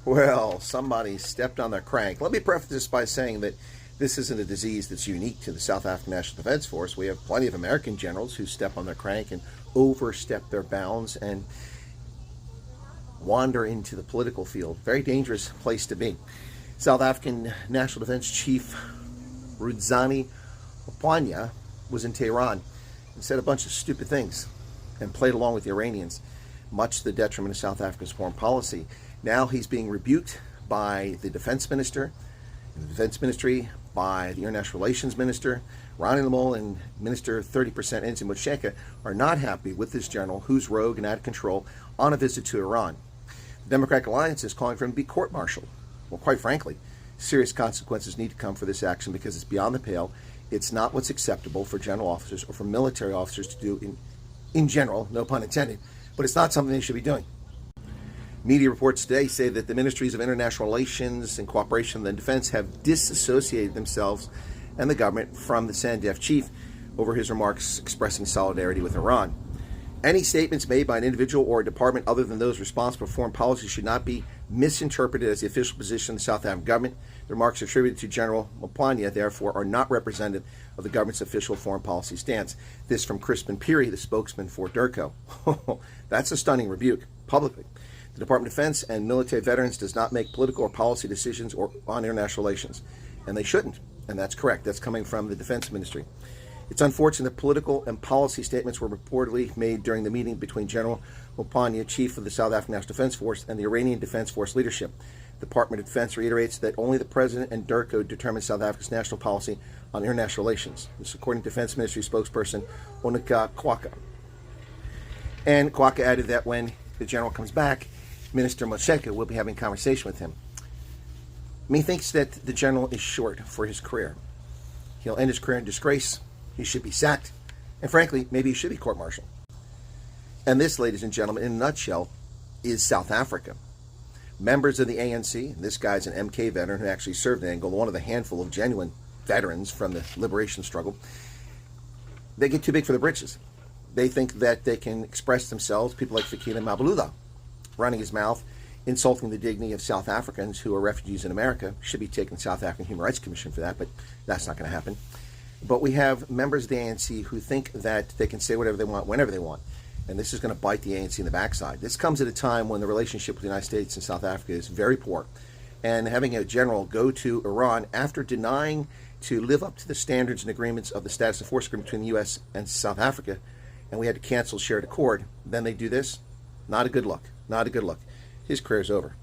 Well, somebody stepped on their crank. Let me preface this by saying that this isn't a disease that's unique to the South African National Defense Force. We have plenty of American generals who step on their crank and overstep their bounds and wander into the political field. Very dangerous place to be. South African National Defense Chief Ruzani Opanya was in Tehran and said a bunch of stupid things and played along with the Iranians, much to the detriment of South Africa's foreign policy. Now he's being rebuked by the defense minister, the defense ministry, by the international relations minister. Ronnie Lamol and Minister 30% Enzi Mosheka are not happy with this general who's rogue and out of control on a visit to Iran. The Democratic Alliance is calling for him to be court-martialed. Well, quite frankly, serious consequences need to come for this action because it's beyond the pale. It's not what's acceptable for general officers or for military officers to do in general, no pun intended, but it's not something they should be doing. Media reports today say that the Ministries of International Relations and Cooperation and Defense have disassociated themselves and the government from the SANDF chief over his remarks expressing solidarity with Iran. Any statements made by an individual or a department other than those responsible for foreign policy should not be misinterpreted as the official position of the South African government. The remarks attributed to General Mopanya, therefore, are not representative of the government's official foreign policy stance. This from Crispin Peary, the spokesman for DERCO. That's a stunning rebuke, publicly. The Department of Defense and military veterans does not make political or policy decisions on international relations, and they shouldn't, and that's correct. That's coming from the Defense Ministry. It's unfortunate that political and policy statements were reportedly made during the meeting between General Mopanya, chief of the South African National Defense Force, and the Iranian Defense Force leadership. The Department of Defense reiterates that only the President and DERCO determine South Africa's national policy on international relations. This is according to Defense Ministry spokesperson Onika Kwaka. And Kwaka added that when the general comes back, Minister Mosheka will be having a conversation with him. Methinks that the general is short for his career. He'll end his career in disgrace. He should be sacked. And frankly, maybe he should be court-martialed. And this, ladies and gentlemen, in a nutshell, is South Africa. Members of the ANC, and this guy's an MK veteran who actually served in Angola, one of the handful of genuine veterans from the liberation struggle, they get too big for their britches. They think that they can express themselves, people like Fikile Mbalula, running his mouth, insulting the dignity of South Africans who are refugees in America. Should be taking the South African Human Rights Commission for that, but that's not going to happen. But we have members of the ANC who think that they can say whatever they want, whenever they want. And this is going to bite the ANC in the backside. This comes at a time when the relationship with the United States and South Africa is very poor. And having a general go to Iran after denying to live up to the standards and agreements of the status of force agreement between the U.S. and South Africa, and we had to cancel shared accord, then they do this. Not a good look. Not a good look. His career's over.